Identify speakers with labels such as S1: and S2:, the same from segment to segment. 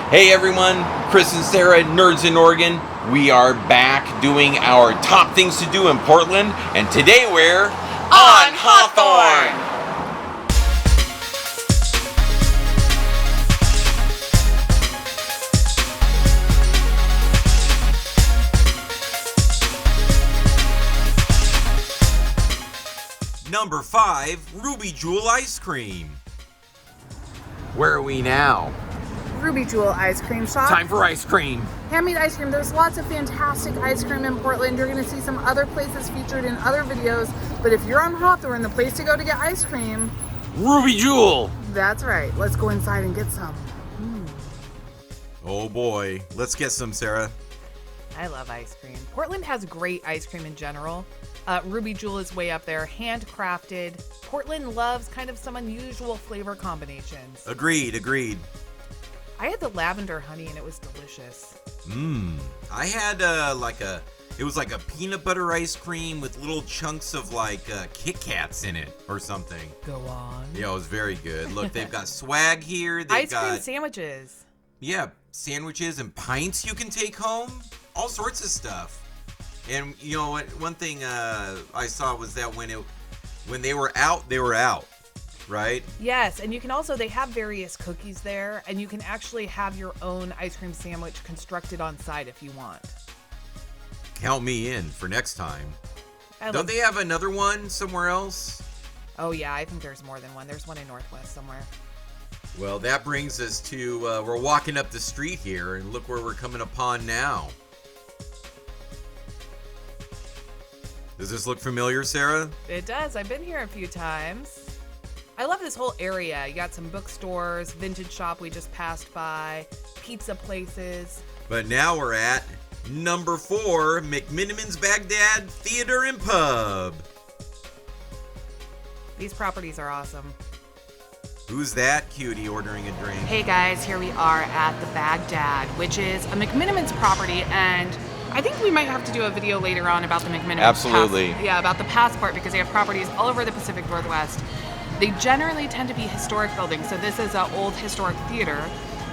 S1: Hey everyone, Chris and Sarah, Nerds in Oregon. We are back doing our top things to do in Portland, and today we're on Hawthorne! Number 5, Ruby Jewel Ice Cream. Where are we now?
S2: Ruby Jewel Ice Cream Shop.
S1: Time for ice cream.
S2: Handmade ice cream. There's lots of fantastic ice cream in Portland. You're going to see some other places featured in other videos. But if you're on Hawthorne, the place to go to get ice cream,
S1: Ruby Jewel.
S2: That's right. Let's go inside and get some.
S1: Oh boy. Let's get some, Sarah.
S2: I love ice cream. Portland has great ice cream in general. Ruby Jewel is way up there. Handcrafted. Portland loves kind of some unusual flavor combinations.
S1: Agreed.
S2: I had the lavender honey and it was delicious.
S1: I had it was like a peanut butter ice cream with little chunks of Kit Kats in it or something.
S2: Go on.
S1: Yeah, it was very good. Look, they've got swag here. They've
S2: Ice cream sandwiches.
S1: Yeah, sandwiches and pints you can take home. All sorts of stuff. And you know what? One thing I saw was that when they were out, right?
S2: Yes, and you can also, they have various cookies there, and you can actually have your own ice cream sandwich constructed on site if you want.
S1: Count me in for next time. Don't they have another one somewhere else?
S2: Oh yeah, I think there's more than one. There's one in Northwest somewhere.
S1: Well, that brings us to, we're walking up the street here, and look where we're coming upon now. Does this look familiar, Sarah?
S2: It does. I've been here a few times. I love this whole area. You got some bookstores, vintage shop we just passed by, pizza places.
S1: But now we're at number 4, McMenamins Baghdad Theater and Pub.
S2: These properties are awesome.
S1: Who's that cutie ordering a drink?
S2: Hey guys, here we are at the Baghdad, which is a McMenamins property, and I think we might have to do a video later on about the McMenamins.
S1: Absolutely.
S2: About the passport, because they have properties all over the Pacific Northwest. They generally tend to be historic buildings, so this is an old historic theater.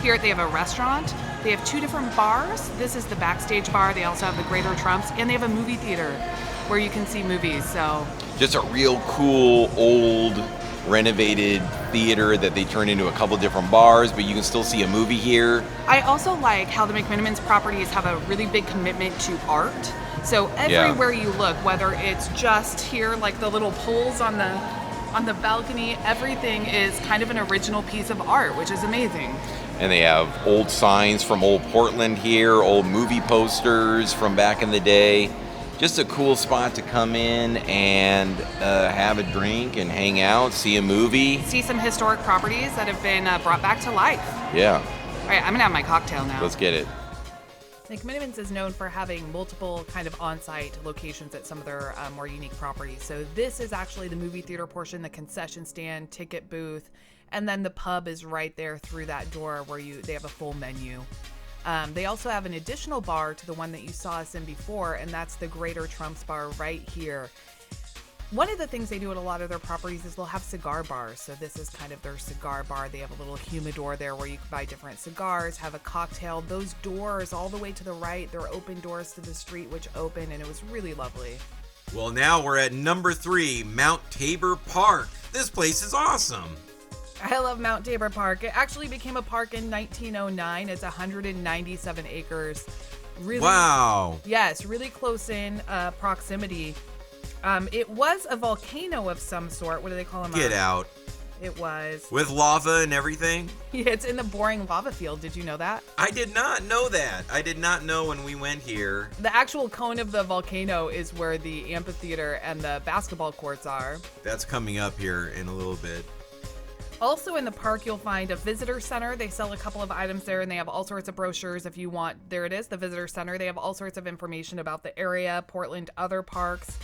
S2: Here they have a restaurant. They have 2 different bars. This is the backstage bar. They also have the Greater Trumps, and they have a movie theater where you can see movies. So
S1: just a real cool old renovated theater that they turn into a couple different bars, but you can still see a movie here.
S2: I also like how the McMenamins properties have a really big commitment to art. So everywhere you look, whether it's just here, like the little poles on the balcony, everything is kind of an original piece of art, which is amazing.
S1: And they have old signs from old Portland here, old movie posters from back in the day. Just a cool spot to come in and have a drink and hang out, see a movie.
S2: See some historic properties that have been brought back to life.
S1: Yeah.
S2: All right, I'm gonna have my cocktail now.
S1: Let's get it.
S2: McMenamins is known for having multiple kind of on-site locations at some of their more unique properties. So this is actually the movie theater portion, the concession stand, ticket booth, and then the pub is right there through that door where they have a full menu. They also have an additional bar to the one that you saw us in before, and that's the Greater Trumps bar right here. One of the things they do at a lot of their properties is they'll have cigar bars. So this is kind of their cigar bar. They have a little humidor there where you can buy different cigars, have a cocktail. Those doors all the way to the right, they're open doors to the street, which open, and it was really lovely.
S1: Well, now we're at number 3, Mount Tabor Park. This place is awesome.
S2: I love Mount Tabor Park. It actually became a park in 1909. It's 197 acres. Really,
S1: wow.
S2: Yes, really close in proximity. It was a volcano of some sort. What do they call them?
S1: Get out.
S2: It was.
S1: With lava and everything?
S2: Yeah, it's in the boring lava field. Did you know that?
S1: I did not know that. I did not know when we went here.
S2: The actual cone of the volcano is where the amphitheater and the basketball courts are.
S1: That's coming up here in a little bit.
S2: Also in the park, you'll find a visitor center. They sell a couple of items there, and they have all sorts of brochures if you want. There it is, the visitor center. They have all sorts of information about the area, Portland, other parks.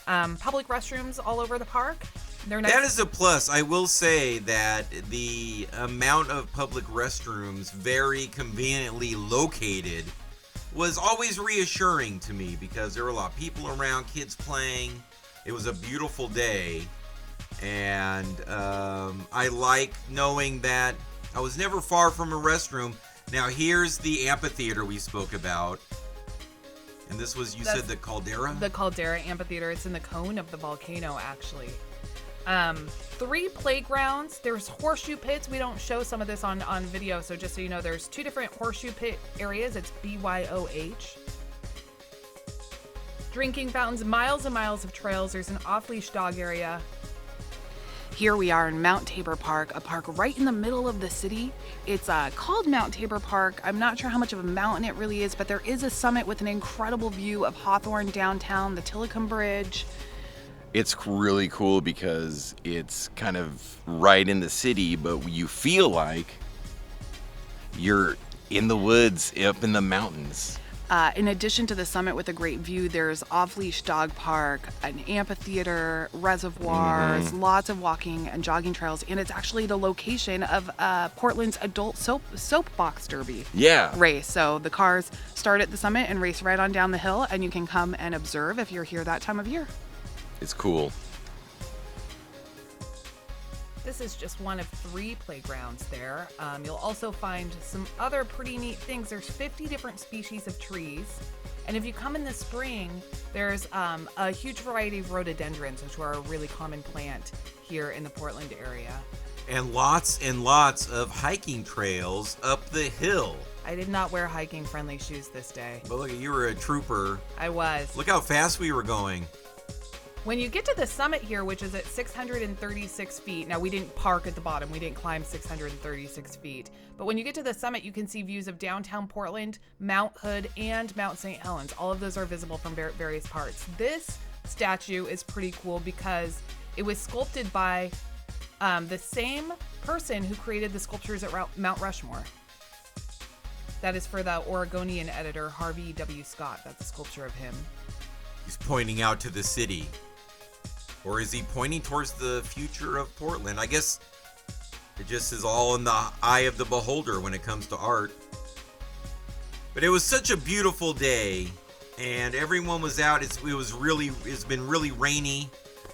S2: Public restrooms all over the park. They're nice.
S1: That is a plus. I will say that the amount of public restrooms very conveniently located was always reassuring to me because there were a lot of people around, kids playing. It was a beautiful day. And I like knowing that I was never far from a restroom. Now here's the amphitheater we spoke about. And this was, you said the caldera?
S2: The caldera amphitheater. It's in the cone of the volcano, actually. 3 playgrounds. There's horseshoe pits. We don't show some of this on video, so just so you know, there's 2 different horseshoe pit areas. It's BYOH. Drinking fountains, miles and miles of trails. There's an off-leash dog area. Here we are in Mount Tabor Park, a park right in the middle of the city. It's called Mount Tabor Park. I'm not sure how much of a mountain it really is, but there is a summit with an incredible view of Hawthorne downtown, the Tillicum Bridge.
S3: It's really cool because it's kind of right in the city, but you feel like you're in the woods, up in the mountains.
S2: In addition to the summit with a great view, there's off-leash dog park, an amphitheater, reservoirs, lots of walking and jogging trails, and it's actually the location of Portland's adult soapbox derby race. So the cars start at the summit and race right on down the hill, and you can come and observe if you're here that time of year.
S3: It's cool.
S2: This is just one of 3 playgrounds there. You'll also find some other pretty neat things. There's 50 different species of trees. And if you come in the spring, there's a huge variety of rhododendrons, which are a really common plant here in the Portland area.
S1: And lots of hiking trails up the hill.
S2: I did not wear hiking friendly shoes this day.
S1: But look, you were a trooper.
S2: I was.
S1: Look how fast we were going.
S2: When you get to the summit here, which is at 636 feet, now we didn't park at the bottom, we didn't climb 636 feet, but when you get to the summit, you can see views of downtown Portland, Mount Hood, and Mount St. Helens. All of those are visible from various parts. This statue is pretty cool because it was sculpted by the same person who created the sculptures at Mount Rushmore. That is for the Oregonian editor, Harvey W. Scott. That's a sculpture of him.
S1: He's pointing out to the city. Or is he pointing towards the future of Portland? I guess it just is all in the eye of the beholder when it comes to art. But it was such a beautiful day, and everyone was out. It's been really rainy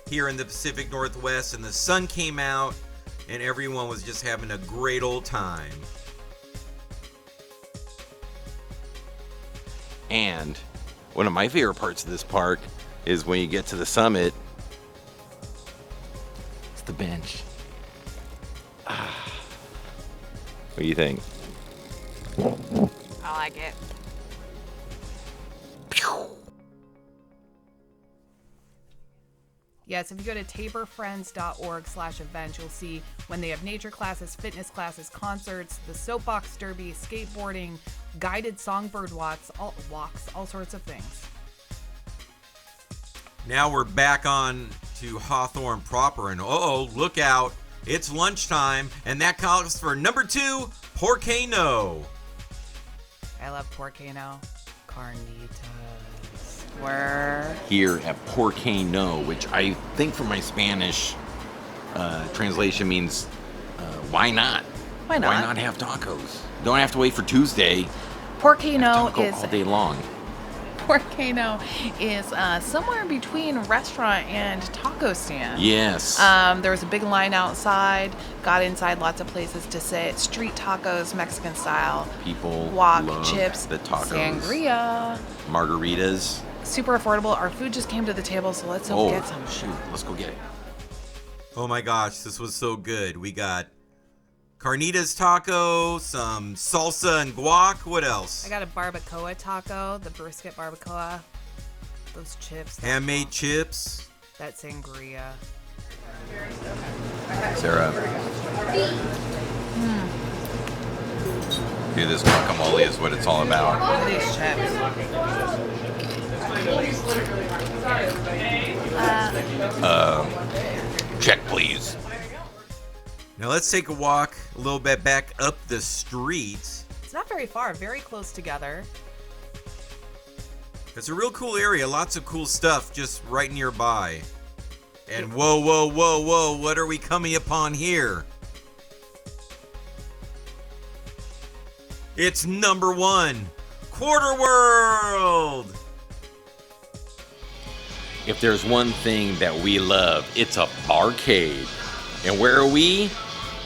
S1: here in the Pacific Northwest, and the sun came out, and everyone was just having a great old time.
S3: And one of my favorite parts of this park is when you get to the summit, it's the bench. What do you think?
S2: I like it. Yes, if you go to taborfriends.org/events, you'll see when they have nature classes, fitness classes, concerts, the soapbox derby, skateboarding, guided songbird walks, all sorts of things.
S1: Now we're back on to Hawthorne proper, and look out. It's lunchtime, and that calls for number 2, Porque No.
S2: I love Porque No. Carnitas. We're
S3: Here at Porque No, which I think from my Spanish translation means why not?
S2: Why not?
S3: Why not have tacos? Don't have to wait for Tuesday.
S2: Porque No
S3: Taco
S2: is
S3: all day long.
S2: Porque No is somewhere between restaurant and taco stand.
S3: Yes.
S2: There was a big line outside. Got inside, lots of places to sit. Street tacos, Mexican style.
S3: People
S2: Wok,
S3: love
S2: chips,
S3: the tacos.
S2: sangria.
S3: Margaritas.
S2: Super affordable. Our food just came to the table, so let's go get some.
S3: Shoot, let's go get it.
S1: Oh my gosh, this was so good. We got carnitas taco, some salsa and guac. What else?
S2: I got a barbacoa taco, the brisket barbacoa. Those chips.
S1: Handmade chips.
S2: That sangria.
S3: Sarah. Dude, this guacamole is what it's all about.
S2: Look at these chips.
S3: Check, please.
S1: Now let's take a walk a little bit back up the street.
S2: It's not very far, very close together.
S1: It's a real cool area, lots of cool stuff just right nearby. And whoa, what are we coming upon here? It's number 1, Quarterworld!
S3: If there's one thing that we love, it's a barcade. And where are we?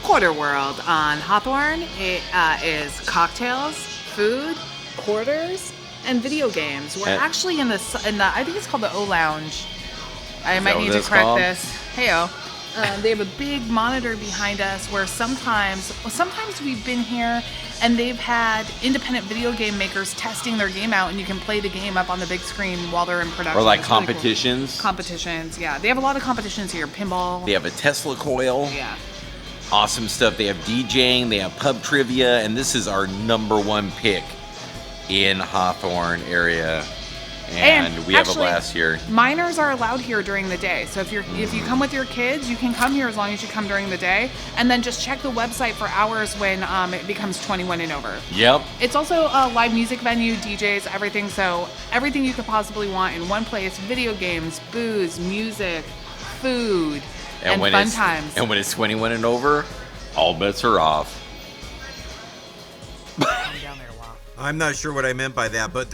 S2: Quarterworld on Hawthorne. It is cocktails, food, quarters, and video games. We're actually in the I think it's called the O Lounge. I might need to correct this. Heyo. They have a big monitor behind us where sometimes we've been here and they've had independent video game makers testing their game out, and you can play the game up on the big screen while they're in production.
S3: Or like
S2: It's
S3: competitions.
S2: Really cool. Competitions, yeah. They have a lot of competitions here. Pinball.
S3: They have a Tesla coil.
S2: Yeah.
S3: Awesome stuff. They have DJing, they have pub trivia, and this is our #1 pick in Hawthorne area. And we have a blast here.
S2: Minors are allowed here during the day. So if you come with your kids, you can come here as long as you come during the day, and then just check the website for hours when it becomes 21 and over.
S3: Yep.
S2: It's also a live music venue, DJs, everything. So everything you could possibly want in one place: video games, booze, music, food, and fun times.
S3: And when it's 21 and over, all bets are off.
S1: I'm not sure what I meant by that, but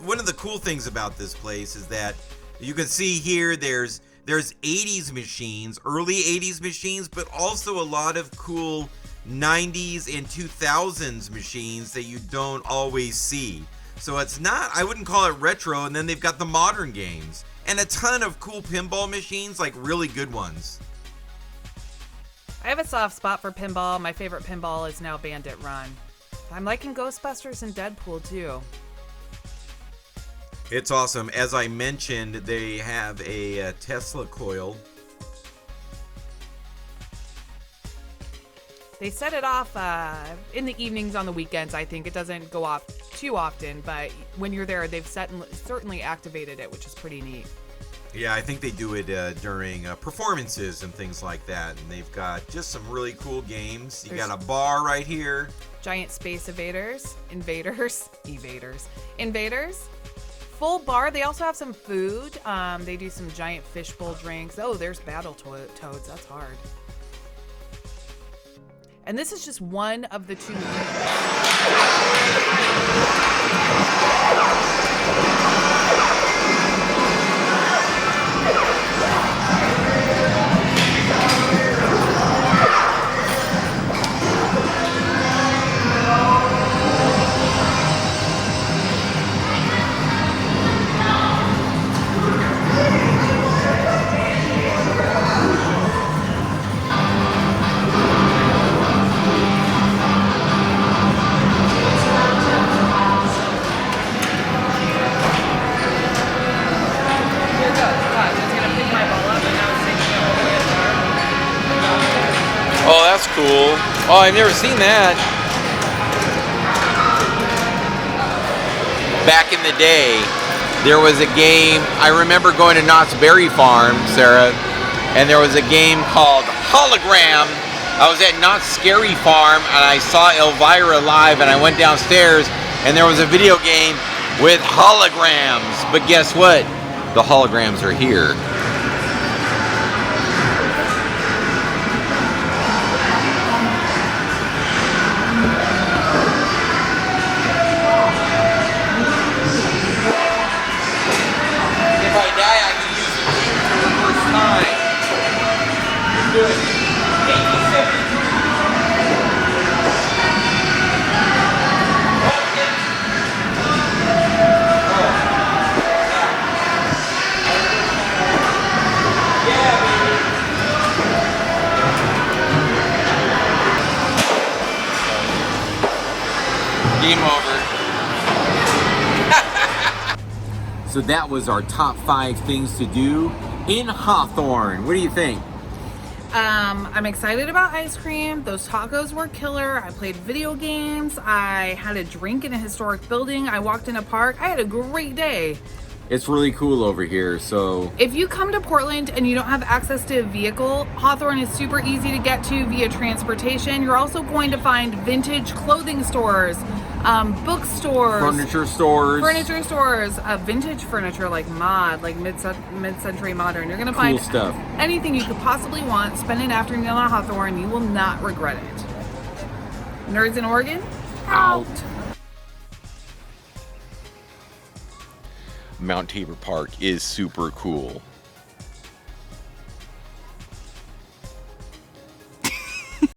S1: one of the cool things about this place is that you can see here there's 80s machines, early 80s machines, but also a lot of cool 90s and 2000s machines that you don't always see. So I wouldn't call it retro, and then they've got the modern games and a ton of cool pinball machines, like really good ones.
S2: I have a soft spot for pinball. My favorite pinball is now Bandit Run. I'm liking Ghostbusters and Deadpool too.
S1: It's awesome. As I mentioned, they have a Tesla coil.
S2: They set it off in the evenings on the weekends, I think. It doesn't go off too often, but when you're there, they've certainly activated it, which is pretty neat.
S1: Yeah, I think they do it during performances and things like that. And they've got just some really cool games. You got a bar right here.
S2: Giant space invaders, full bar. They also have some food. They do some giant fishbowl drinks. Oh, there's battle toads. That's hard. And this is just one of the 2.
S3: Oh, that's cool. Oh, I've never seen that. Back in the day, there was a game. I remember going to Knott's Berry Farm, Sarah, and there was a game called Hologram. I was at Knott's Scary Farm, and I saw Elvira live, and I went downstairs, and there was a video game with holograms. But guess what? The holograms are here. Game over. So that was our top 5 things to do in Hawthorne. What do you think?
S2: I'm excited about ice cream. Those tacos were killer. I played video games. I had a drink in a historic building. I walked in a park. I had a great day.
S3: It's really cool over here, so...
S2: If you come to Portland and you don't have access to a vehicle, Hawthorne is super easy to get to via transportation. You're also going to find vintage clothing stores, bookstores,
S3: furniture stores,
S2: vintage furniture like mod, like mid-century modern. You're gonna find
S3: cool stuff.
S2: Anything you could possibly want. Spend an afternoon on Hawthorne. You will not regret it. Nerds in Oregon, out.
S3: Mount Tabor Park is super cool.